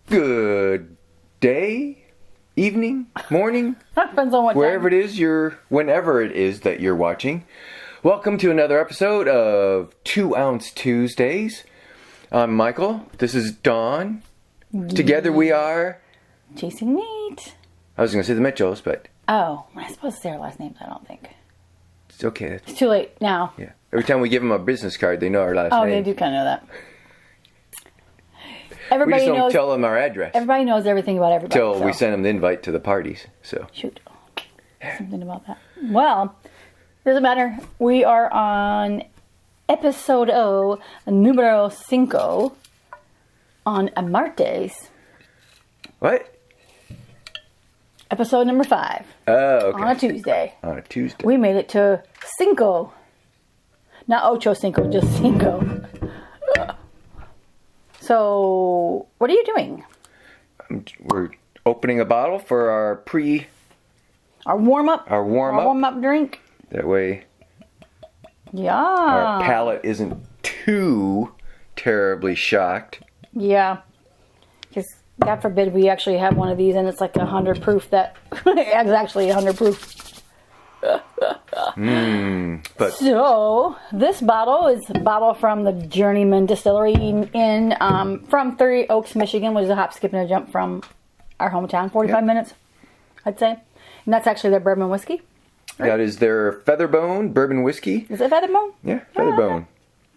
Good day, evening, morning, Depends on what wherever time. it is whenever it is that you're watching. Welcome to another episode of 2 Ounce Tuesdays. I'm Michael. This is Dawn. Together we are... Chasing meat. I was going to say the Mitchells, but... Oh, am I supposed to say our last names? I don't think. It's okay. It's too late now. Yeah. Every time we give them a business card, they know our last name. Oh, they do kind of know that. We Everybody just don't knows. tell them our address. Everybody knows everything about everybody. Until we send them the invite to the parties. So Shoot. Something about that. Well, doesn't matter. We are on episodio número 5 on a martes. What? Episode number 5. Oh, okay. On a Tuesday. On a Tuesday. We made it to cinco. Not ocho cinco, just cinco. So, what are you doing? We're opening a bottle for our Our warm-up? Our warm-up. Drink? That way Yeah. our palate isn't too terribly shocked. Yeah. Because, God forbid, we actually have one of these and it's like 100 proof that... it's actually 100 proof. But So, this bottle is a bottle from the Journeyman Distillery from 30 Oaks, Michigan, which is a hop, skip, and a jump from our hometown. 45 minutes, I'd say. And that's actually their bourbon whiskey. that is their Featherbone bourbon whiskey. Is it Featherbone? Yeah, Featherbone.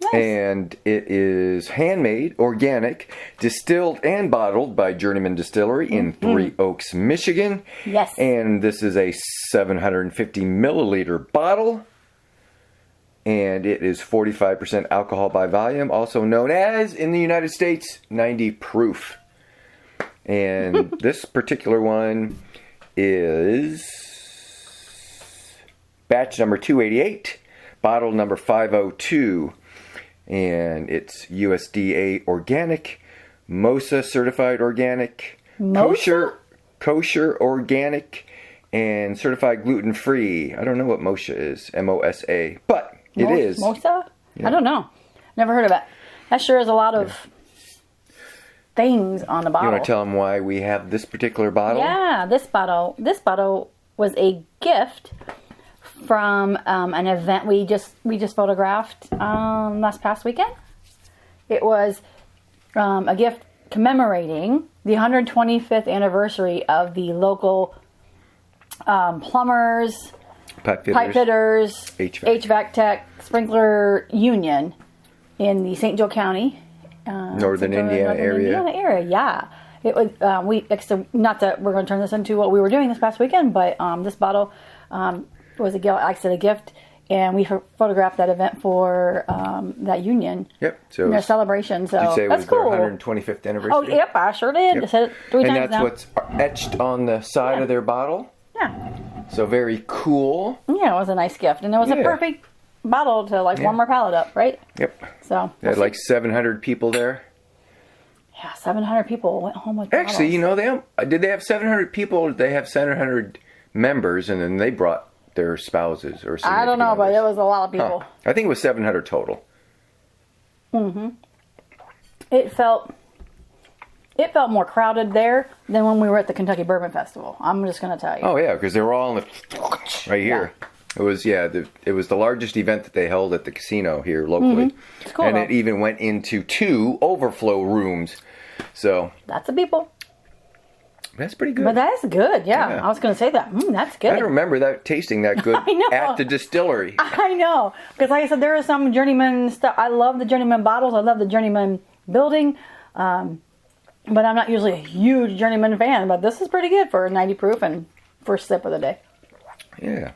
Nice. And it is handmade, organic, distilled and bottled by Journeyman Distillery in 3 Oaks, Michigan. Yes. And this is a 750 milliliter bottle. And it is 45% alcohol by volume, also known as, in the United States, 90 proof. And this particular one is batch number 288, bottle number 502. And it's USDA organic, MOSA certified organic, kosher organic, and certified gluten free. I don't know what MOSA is, MOSA, but it is. MOSA? Yeah. I don't know. Never heard of it. That sure is a lot of things on the bottle. You want to tell them why we have this particular bottle? Yeah, this bottle was a gift from an event we just photographed last past weekend. It was a gift commemorating the 125th anniversary of the local plumbers, pipe fitters, HVAC tech, sprinkler union in the St. Joe County, Northern Indiana area. Yeah, it was. Not that we're going to turn this into what we were doing this past weekend, but this bottle was a gift, and we photographed that event for that union. Yep. So their celebration. So did you say that's it was cool. their 125th anniversary? Oh, yep, I sure did. Yep. I said it 3 times and that's now. what's etched on the side of their bottle. Yeah. So very cool. Yeah, it was a nice gift, and it was a perfect bottle to warm our palate up, right? Yep. So they had like 700 people there. Yeah, 700 people went home with Actually, bottles. did they have 700 people? Or did they have 700 members, and then they brought their spouses or I don't know, but it was a lot of people. Huh. I think it was 700 total. Mm-hmm. It felt more crowded there than when we were at the Kentucky Bourbon Festival. I'm just going to tell you. Oh yeah, because they were all in the right here. Yeah. It was it was the largest event that they held at the casino here locally, It's cool, and though. it even went into 2 overflow rooms. So That's the people. that's pretty good. But that is good, yeah. Yeah. I was going to say that. That's good. I don't remember that tasting that good I know. at the distillery. I know. Because like I said, there is some Journeyman stuff. I love the Journeyman bottles. I love the Journeyman building. But I'm not usually a huge Journeyman fan. But this is pretty good for a 90 proof and first sip of the day. Yeah.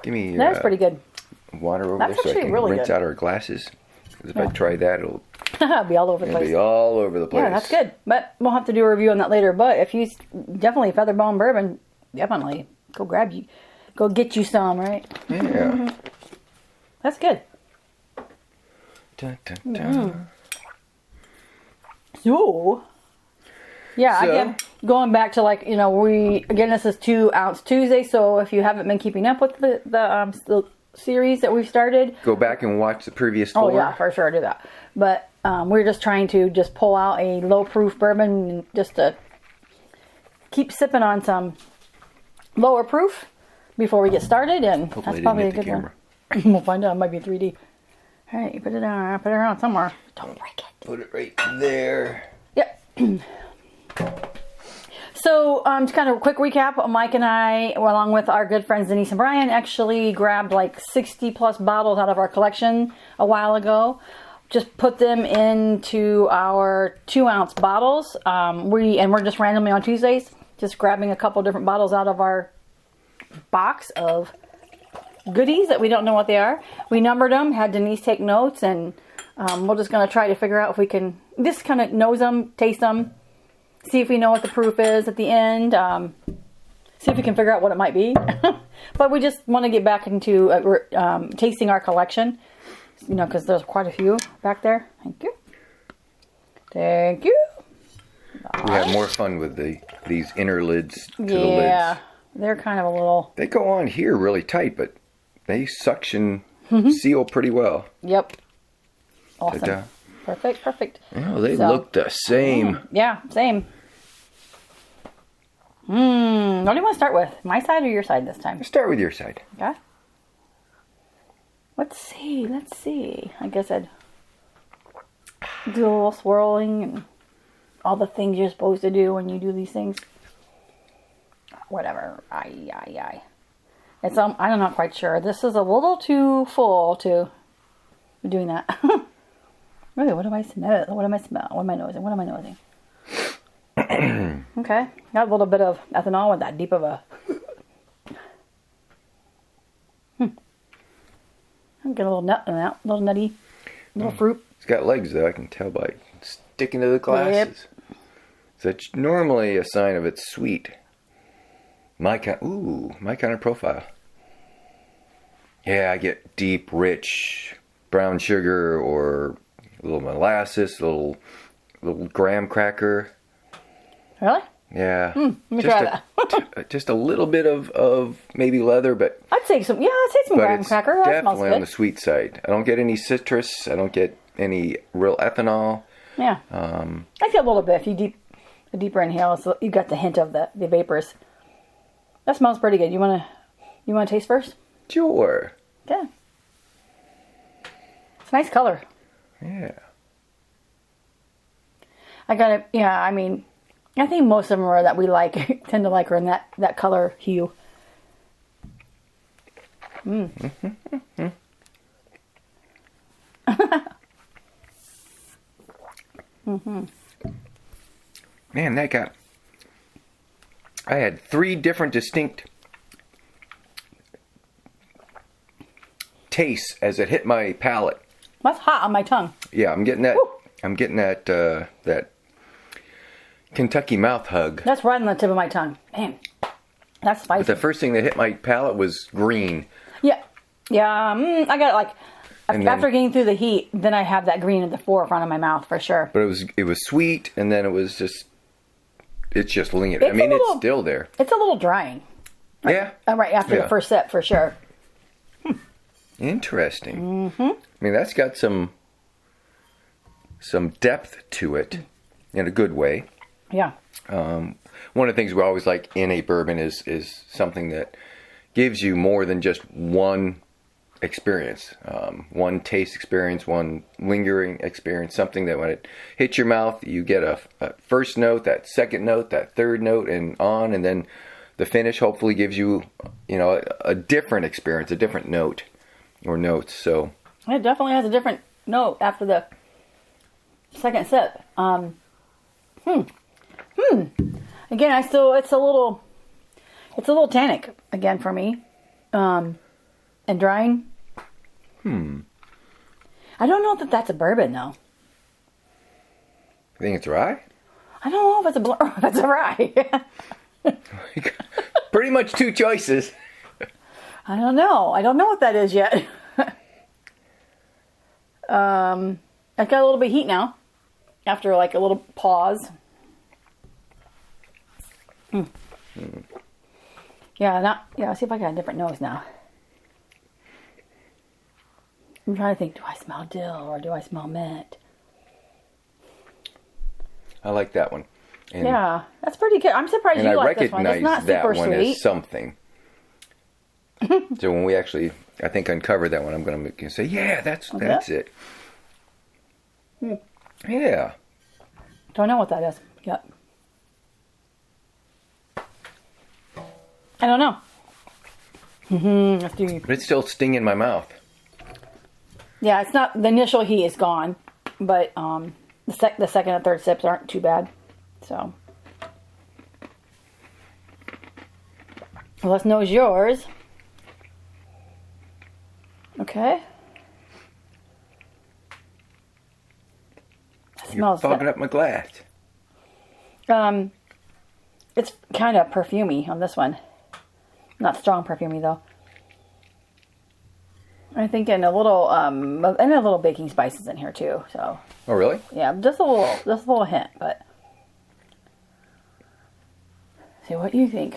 Give me That's pretty good. water over That's there so I actually can really rinse good. out our glasses. 'Cause if I try that, it'll Be all over the place. be all over the place. Yeah, that's good. But we'll have to do a review on that later. But if you definitely Featherbone bourbon, definitely go get you some, right? Yeah. That's good. Dun, dun, dun. So, yeah, So- again, going back to this is 2 Ounce Tuesday. So if you haven't been keeping up with the series that we've started, Go back and watch the previous 4. oh yeah, for sure, do that. But we're just trying to just pull out a low proof bourbon just to keep sipping on some lower proof before we get started, and Hopefully that's probably a good camera. one. We'll find out. It might be 3D. All right, put it around somewhere. Don't break it. Put it right there. Yep. So, just kind of a quick recap. Mike and I, along with our good friends Denise and Brian, actually grabbed like 60 plus bottles out of our collection a while ago. Just put them into our 2-ounce bottles. We're just randomly on Tuesdays, just grabbing a couple different bottles out of our box of goodies that we don't know what they are. We numbered them, had Denise take notes, and we're just going to try to figure out if we can just kind of nose them, taste them, see if we know what the proof is at the end, see if we can figure out what it might be. But we just want to get back into tasting our collection, because there's quite a few back there. Thank you. Thank you. We have more fun with these inner lids to the lids. Yeah, they're kind of a little... They go on here really tight, but they suction seal pretty well. Yep. Awesome. Ta-da. Perfect. Oh, they look the same. Yeah, same. What do you want to start with? My side or your side this time? Let's start with your side. Okay. Let's see. I guess I'd do a little swirling and all the things you're supposed to do when you do these things. Whatever. Aye. It's I'm not quite sure. This is a little too full to be doing that. Really, what do I smell? What am I nosing? Okay. Got a little bit of ethanol with that deep of a... Get a little nut in that. A little nutty. Little fruit. It's got legs, though. I can tell by sticking to the glasses. Yep. So it's normally a sign of it's sweet. My kind of profile. Yeah, I get deep, rich brown sugar or a little molasses, a little graham cracker. Really? Yeah. Let me try that. Just a little bit of maybe leather, but I'd say some graham cracker. That smells definitely good. on the sweet side. I don't get any citrus. I don't get any real ethanol. Yeah. I get a little bit. If you a deeper inhale, so you got the hint of the vapors. That smells pretty good. You wanna taste first? Sure. Yeah. It's a nice color. Yeah. I think most of them are that we like, tend to like, are in that color hue. Man, I had 3 different distinct tastes as it hit my palate. That's hot on my tongue. Yeah, I'm getting that. Woo. I'm getting that Kentucky mouth hug. That's right on the tip of my tongue. Man, that's spicy. But the first thing that hit my palate was green. Yeah. I got it like And after then- getting through the heat, then I have that green at the forefront of my mouth for sure. But it was sweet, and then it's just lingering. It's it's still there. It's a little drying. Yeah. Right after the first sip for sure. Interesting. I mean, that's got some depth to it in a good way. Yeah. One of the things we always like in a bourbon is something that gives you more than just one experience, one taste experience, one lingering experience, something that when it hits your mouth, you get a first note, that second note, that third note, and then the finish hopefully gives you, a different experience, a different note or notes. So It definitely has a different note after the second sip. Again, it's a little tannic again for me. And drying. I don't know if that's a bourbon though. I think it's rye. I don't know if it's a rye. Pretty much 2 choices. I don't know what that is yet. It's got a little bit of heat now. After like a little pause. Yeah, see if I got a different nose now. I'm trying to think, do I smell dill or do I smell mint? I like that one. And, yeah, that's pretty good. I'm surprised you like this one. It's not that super one sweet. as something. So when we actually, I think, uncover that one, I'm going to say, yeah, that's it. Yeah. Don't know what that is. Yep. I don't know. But it's still stinging my mouth. Yeah, it's not, the initial heat is gone, but the second and third sips aren't too bad. So, let's know yours. Okay. You're fogging up my glass. It's kind of perfumey on this one. Not strong perfumey though. I think in a little baking spices in here too. So. Oh really? Yeah, just a little hint, but. See what you think.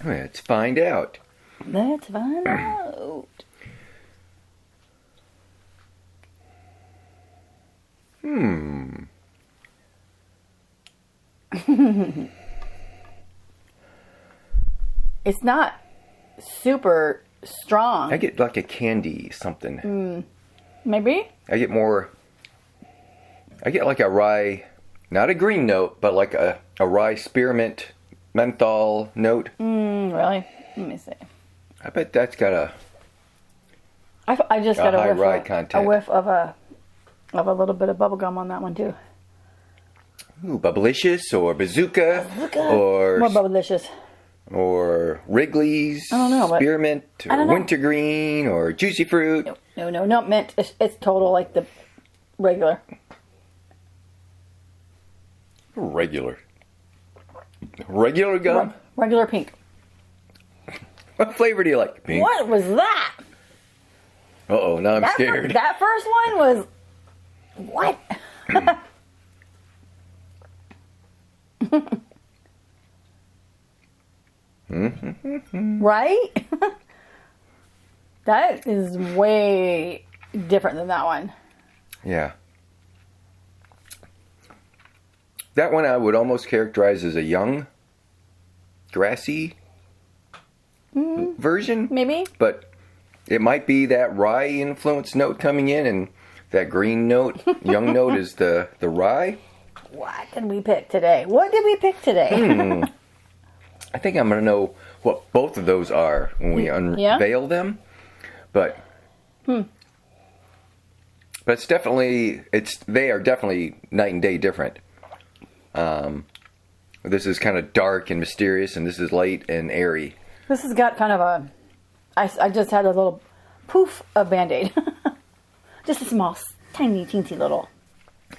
Let's find out. Let's find out. It's not super strong. I get like a candy something. Maybe? I get like a rye, not a green note, but like a rye spearmint menthol note. Really? Let me see. I bet that's got I just got high a rye whiff, content. a whiff of a little bit of bubble gum on that one too. Ooh, Bubblicious or Bazooka. Or more Bubblicious. Or Wrigley's. I don't know, but Spearmint or Wintergreen or Juicy Fruit. No, mint. It's total like the regular. Regular gum? Regular pink. What flavor do you like? Pink. What was that? Uh-oh, now I'm scared. That first one was... What? Right? That is way different than that one. Yeah. That one I would almost characterize as a young, grassy version. Maybe. But it might be that rye influence note coming in, and that green note, young note, is the rye. What did we pick today? I think I'm going to know what both of those are when we unveil them. But it's definitely, they are definitely night and day different. This is kind of dark and mysterious, and this is light and airy. This has got kind of a... I just had a little poof of Band-Aid. Just a small, tiny, teensy little.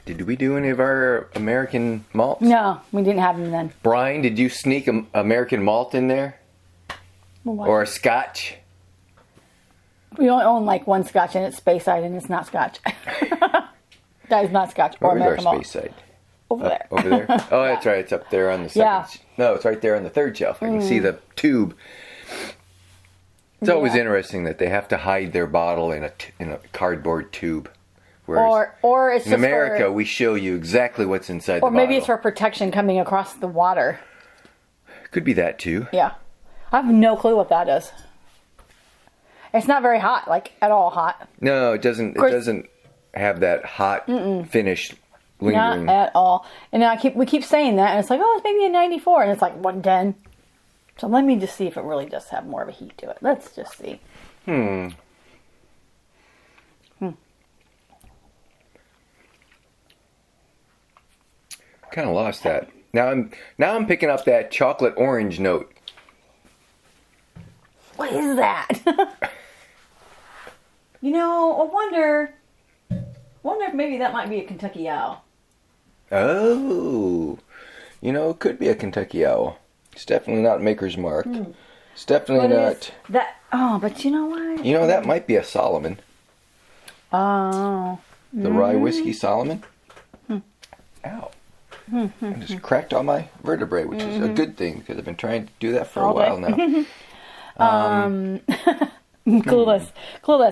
Did we do any of our American malts? No, we didn't have them then. Brian, did you sneak American malt in there? What? Or a scotch? We only own like one scotch, and it's Speyside, and it's not scotch. That is not scotch or American malt. Where's our Speyside? Over there. Over there? Oh, that's right. It's up there on the second. Yeah. No, it's right there on the third shelf. I can see the tube. It's always interesting that they have to hide their bottle in a cardboard tube. Whereas or it's in just America, we show you exactly what's inside the bottle. Or maybe it's for protection coming across the water. Could be that too. Yeah. I have no clue what that is. It's not very hot, like at all hot. No, it doesn't. It doesn't have that hot finish lingering. Not at all. And now we keep saying that, and it's like, oh, it's maybe a 94, and it's like 110. So let me just see if it really does have more of a heat to it. Let's just see. Kind of lost that. Now I'm picking up that chocolate orange note. What is that? I wonder if maybe that might be a Kentucky Owl. Oh, it could be a Kentucky Owl. It's definitely not Maker's Mark. It's definitely not. That? Oh, but you know what? That might be a Solomon. Oh. The rye whiskey Solomon. Ow. I just cracked all my vertebrae, which is a good thing because I've been trying to do that for a while now. Clueless.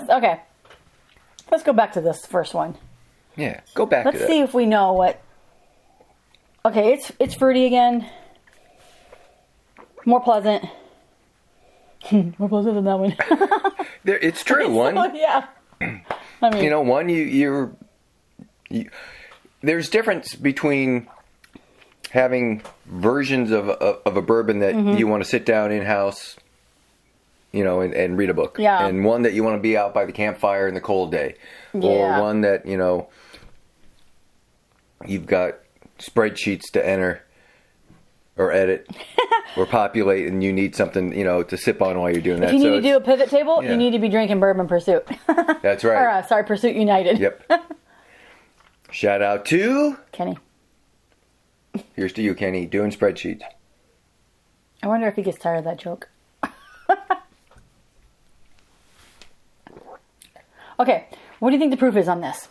Okay. Let's go back to this first one. Yeah, go back Let's to that. see if we know what Okay, it's fruity again. More pleasant. More pleasant than that one. It's true. One, yeah. I mean, one you there's difference between having versions of a bourbon that you want to sit down in house, and read a book. Yeah. And one that you want to be out by the campfire in the cold day. Yeah. Or one that, you've got spreadsheets to enter or edit or populate, and you need something, to sip on while you're doing that. If you need to do a pivot table, yeah. you need to be drinking Bourbon Pursuit. That's right. Or, Pursuit United. Yep. Shout out to Kenny. Here's to you, Kenny, doing spreadsheets. I wonder if he gets tired of that joke. Okay, what do you think the proof is on this?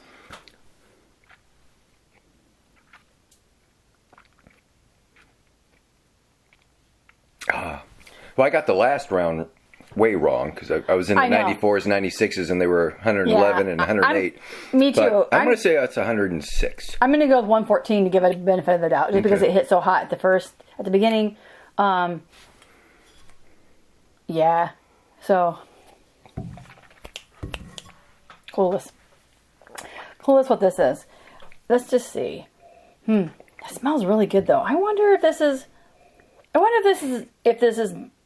Well, I got the last round way wrong because I was in the 94s, 96s, and they were 111 and 108. Me too. But I'm going to say that's 106. I'm going to go with 114 to give it a benefit of the doubt, just because it hit so hot at the beginning. Yeah. So, clueless what this is. Let's just see. It smells really good though. I wonder if this is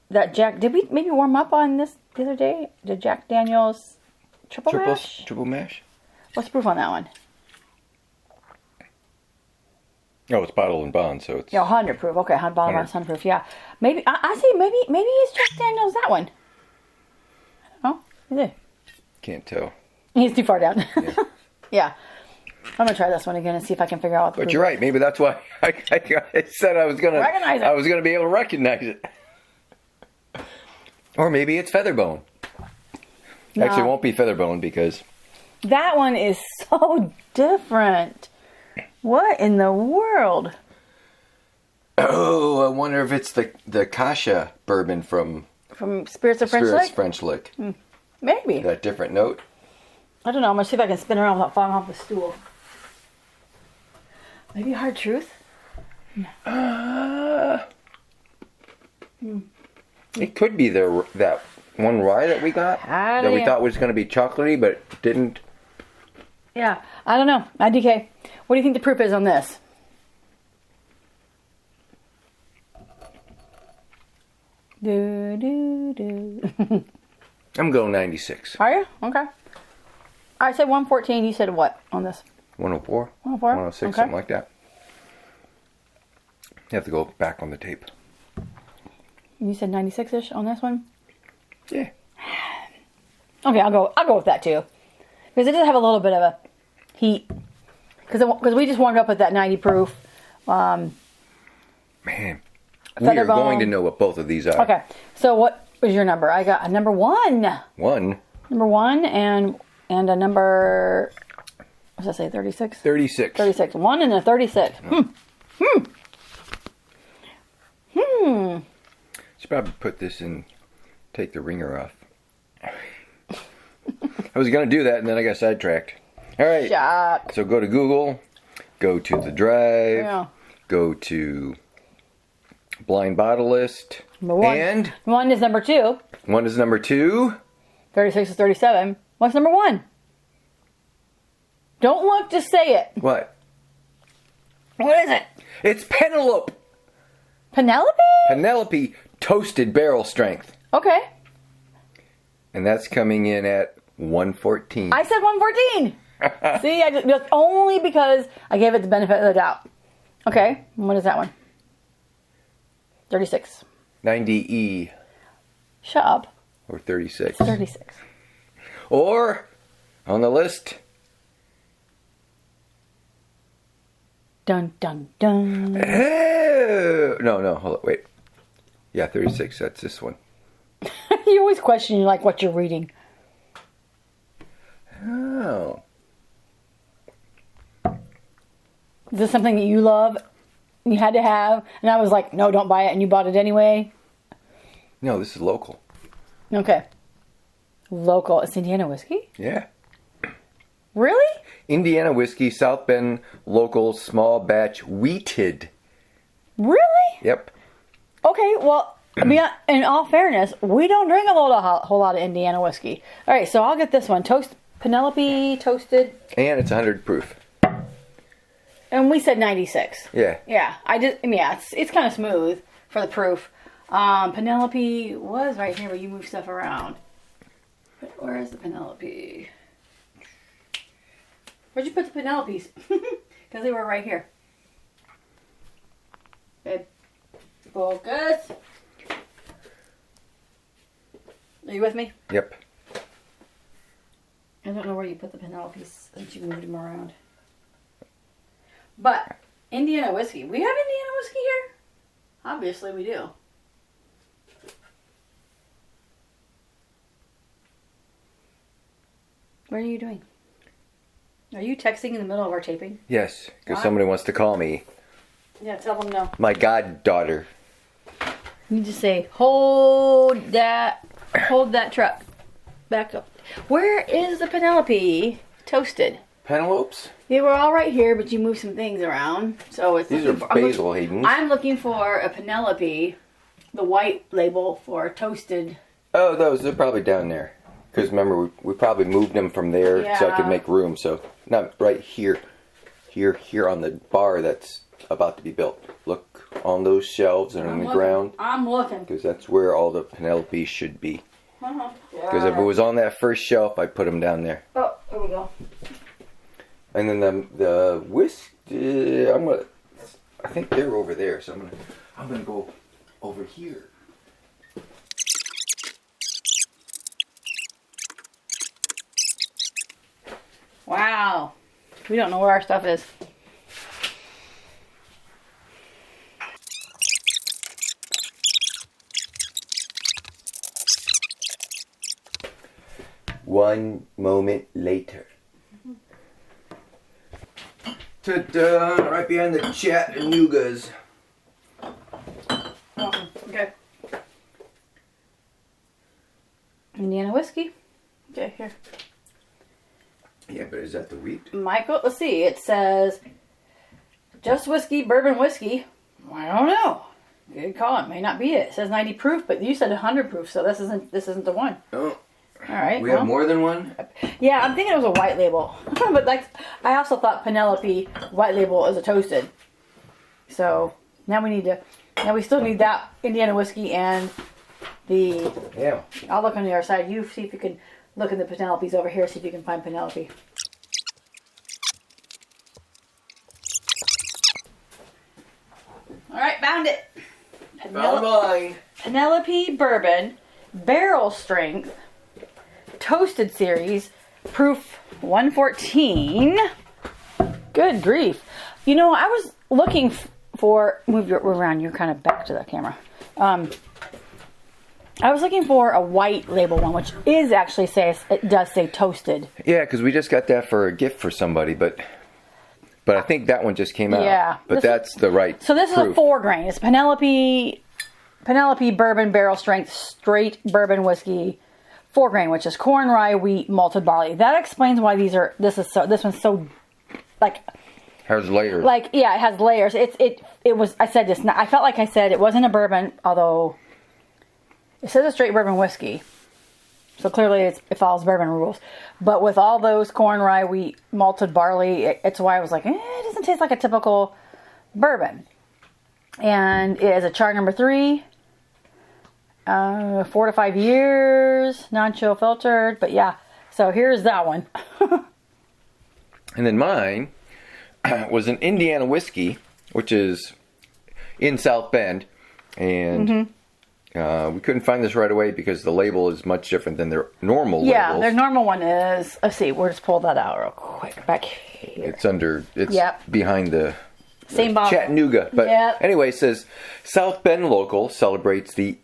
that Jack. Did we maybe warm up on this the other day? The Jack Daniel's triple mash? Triple mash? What's the proof on that one? Oh, it's bottled and bond, so it's 100 proof. Okay, bottled and 100 proof. Yeah, maybe I say maybe it's Jack Daniel's that one. I don't know. Is it? Can't tell. He's too far down. Yeah. Yeah. I'm gonna try this one again and see if I can figure out what the But proof you're right. Maybe that's why I said I was gonna Recognize it. I was gonna be able to recognize it. Or maybe it's Featherbone. No. Actually, it won't be Featherbone because That one is so different. What in the world? Oh, I wonder if it's the Kasha bourbon from Spirits of French Lick? French Lick. Maybe. That different note. I don't know. I'm going to see if I can spin around without falling off the stool. Maybe Hard Truth? It could be that one rye that we got that we thought was going to be chocolatey, but didn't. Yeah, I don't know. IDK, what do you think the proof is on this? I'm going 96. Are you? Okay. I said 114. You said what on this? 104? 104? 106, Okay. something like that. You have to go back on the tape. You said 96-ish on this one? Yeah. Okay, I'll go with that too. Because it does have a little bit of a heat. Because we just warmed up with that 90 proof. Man. We are going to know what both of these are. Okay, so what was your number? I got a number 1. One. Number 1 and a number, what does that say, 36? 36. 36. 1 and a 36. Should probably put this in, take the ringer off. I was going to do that and then I got sidetracked. All right. Shock. So go to Google, go to the drive, Yeah. go to blind bottle list. Number 1. And 1 is number 2. 1 is number 2. 36 is 37. What's number 1? Don't look, just say it. What? What is it? It's Penelope. Penelope? Penelope Toasted Barrel Strength. Okay. And that's coming in at 114. I said 114. See, just only because I gave it the benefit of the doubt. Okay, what is that one? 36. 90E. Shut up. Or 36. 36. Or, on the list, Dun, dun, dun. oh, no, hold on, wait. Yeah, 36, that's this one. You always question like what you're reading. Oh. Is this something that you love? You had to have? And I was like, no, don't buy it. And you bought it anyway? No, this is local. Okay. Local. It's Indiana whiskey? Yeah. Really? Indiana whiskey, South Bend, local, small batch, wheated Really? Yep. Okay, well, in all fairness, we don't drink a whole lot of Indiana whiskey. All right, so I'll get this one. Penelope Toasted. And it's 100 proof. And we said 96. Yeah. Yeah, it's kind of smooth for the proof. Penelope was right here, but you move stuff around. But where is the Penelope? Where'd you put the Penelopes? Because they were right here. Babe, focus. Are you with me? Yep. I don't know where you put the Penelopes since you moved them around. But Indiana whiskey. We have Indiana whiskey here? Obviously we do. What are you doing? Are you texting in the middle of our taping? Yes, because somebody wants to call me. Yeah, tell them no. My goddaughter. You just say, hold that truck. Back up. Where is the Penelope Toasted? Penelopes? They were all right here, but you moved some things around. So it's These are basil Haydens. I'm looking for a Penelope, the white label for toasted. Oh, those are probably down there. Because remember, we probably moved them from there so I could make room. So, not right here. Here on the bar that's about to be built. Look on those shelves and on the ground. I'm looking. Because that's where all the Penelopes should be. Uh-huh. Because if it was on that first shelf, I'd put them down there. Oh, here we go. And then the whiskey, I think they're over there. So I'm gonna go over here. Wow. We don't know where our stuff is. One moment later. Ta-da! Right behind the Chattanoogas. Oh, okay. Indiana whiskey. Okay, here. Yeah, but is that the wheat? Michael, let's see. It says just whiskey, bourbon whiskey. I don't know. Good call. It may not be it. It says 90 proof, but you said 100 proof, so this isn't the one. Oh. All right. We have more than one? Yeah, I'm thinking it was a white label. But I also thought Penelope white label is a toasted. So now we still need that Indiana whiskey and the. Yeah. I'll look on the other side. You see if you can look in the Penelopes over here. See if you can find Penelope. All right, found it. Penelope Bourbon, barrel strength, toasted series, proof 114. Good grief. You know, I was looking for, move around, you're kind of back to the camera. I was looking for a white label one, which is actually it does say toasted. Yeah, because we just got that for a gift for somebody, but I think that one just came out. Yeah. But that's the right So this proof. is a 4 grain. It's Penelope Bourbon barrel strength straight bourbon whiskey, 4 grain, which is corn, rye, wheat, malted barley. That explains why this one's so like has layers. Like, yeah, it has layers. It was, I said this, I felt like I said it wasn't a bourbon, although it says a straight bourbon whiskey. So clearly it follows bourbon rules. But with all those corn, rye, wheat, malted barley, it's why I was like, it doesn't taste like a typical bourbon. And it is a char number 3. 4 to 5 years, non-chill filtered. But yeah, so here's that one. And then mine was an Indiana whiskey, which is in South Bend. And we couldn't find this right away because the label is much different than their normal labels. Yeah, their normal one is, let's see, we'll just pull that out real quick. Back here. It's behind the same bottle. Chattanooga. But anyway, it says, South Bend local celebrates the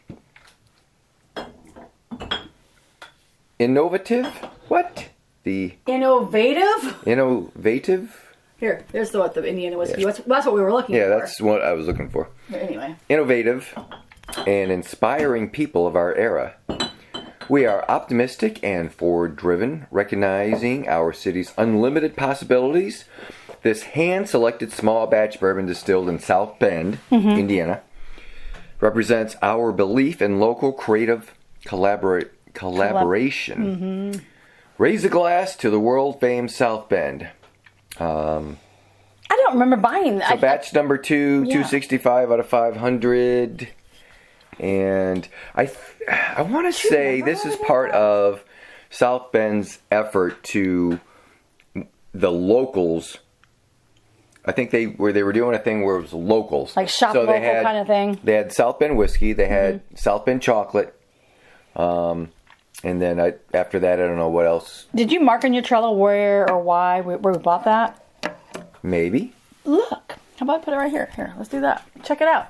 innovative? What? The innovative? Here, there's the Indiana whiskey. Yeah. That's what we were looking for. Yeah, that's what I was looking for. Anyway. Innovative and inspiring people of our era. We are optimistic and forward-driven, recognizing our city's unlimited possibilities. This hand-selected small batch bourbon distilled in South Bend, Indiana, represents our belief in local creative collaboration. Raise a glass to the world-famed South Bend. I don't remember buying that. So batch number 2, 265 out of 500. And I want to say this is part of South Bend's effort to the locals. I think they were doing a thing where it was locals. Like shop local kind of thing. They had South Bend whiskey. They had South Bend chocolate. And then after that, I don't know what else. Did you mark on your Trello where or why where we bought that? Maybe. Look. How about I put it right here? Here, let's do that. Check it out.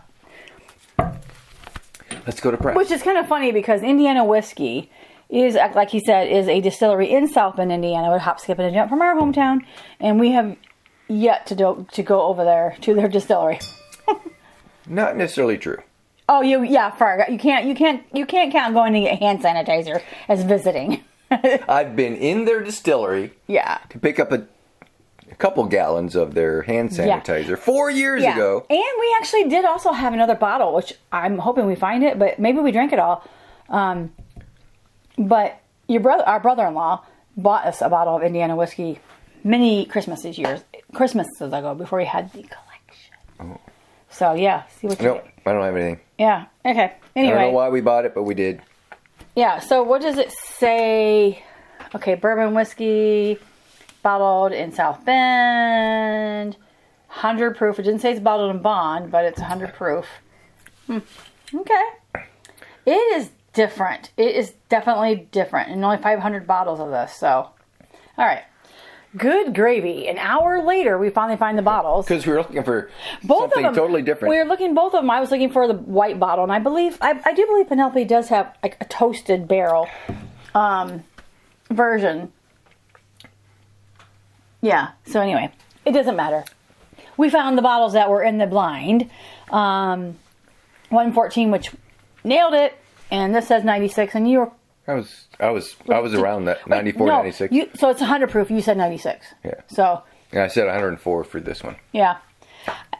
Let's go to press. Which is kind of funny because Indiana Whiskey is, like he said, is a distillery in South Bend, Indiana, with a hop, skip, and a jump from our hometown. And we have yet to go over there to their distillery. Not necessarily true. Oh, sorry. You can't count going to get hand sanitizer as visiting. I've been in their distillery. Yeah. To pick up a couple gallons of their hand sanitizer 4 years ago. And we actually did also have another bottle, which I'm hoping we find it, but maybe we drank it all. But our brother-in-law bought us a bottle of Indiana whiskey many Christmases ago before he had the collection. Oh. So yeah, see what you Nope, I don't have anything. Yeah. Okay. Anyway. I don't know why we bought it, but we did. Yeah. So what does it say? Okay, bourbon whiskey, bottled in South Bend, 100 proof. It didn't say it's bottled in bond, but it's 100 proof. Okay. It is different. It is definitely different, and only 500 bottles of this. So, all right. Good gravy. An hour later, we finally find the bottles. Because we were looking for both something of them, totally different. We were looking both of them. I was looking for the white bottle, and I do believe Penelope does have like a toasted barrel version. Yeah. So anyway, it doesn't matter. We found the bottles that were in the blind. 114, which nailed it, and this says 96, and you were. I was around that 94, 96. So it's 100 proof. You said 96. Yeah. So. Yeah, I said 104 for this one. Yeah.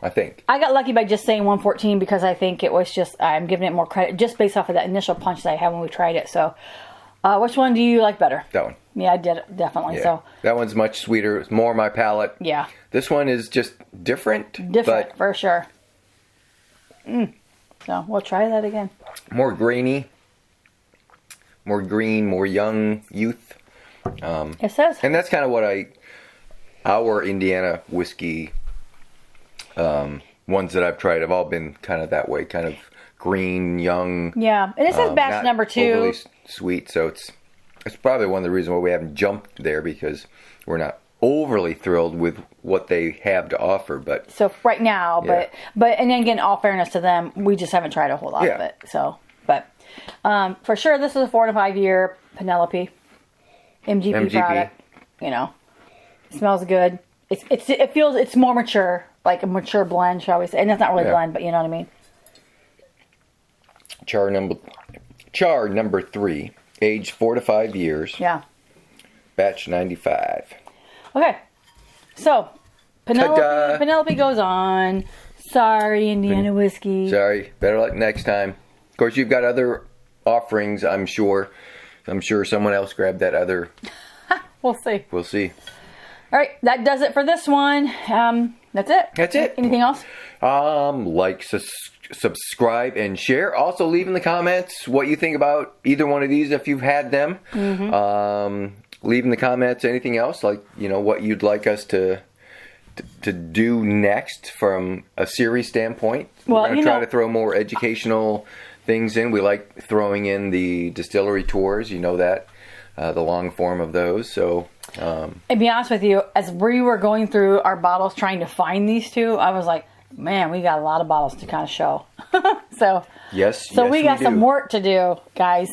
I think. I got lucky by just saying 114 because I think it was just, I'm giving it more credit just based off of that initial punch that I had when we tried it. So, which one do you like better? That one. Yeah, I did, definitely. Yeah. So that one's much sweeter. It's more my palate. Yeah. This one is just different. Different, for sure. So we'll try that again. More grainy. More green, more young youth. It says. And that's kind of what our Indiana whiskey ones that I've tried have all been kind of that way, kind of green, young. Yeah, and it says batch number 2. Overly sweet, so it's probably one of the reasons why we haven't jumped there, because we're not overly thrilled with what they have to offer. But so right now, yeah. but and again, all fairness to them, we just haven't tried a whole lot of it. So, but. For sure, this is a 4 to 5 year Penelope MGP product. You know, it smells good. It's more mature, like a mature blend, shall we say? And it's not really blend, but you know what I mean. Char number 3, aged 4 to 5 years. Yeah. Batch 95. Okay, so Penelope goes on. Sorry, Indiana whiskey. Sorry, better luck next time. Of course, you've got other offerings, I'm sure. I'm sure someone else grabbed that other. We'll see. We'll see. All right, that does it for this one. That's it. That's it. Anything else? Like, subscribe, and share. Also, leave in the comments what you think about either one of these if you've had them. Leave in the comments anything else, like, you know, what you'd like us to do next from a series standpoint. Well, we're going to try to throw more educational things in. We like throwing in the distillery tours, you know that, the long form of those. So, and be honest with you, as we were going through our bottles trying to find these two, I was like, man, we got a lot of bottles to kind of show. So we got some work to do, guys.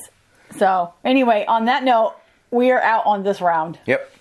So anyway, on that note, we are out on this round. Yep.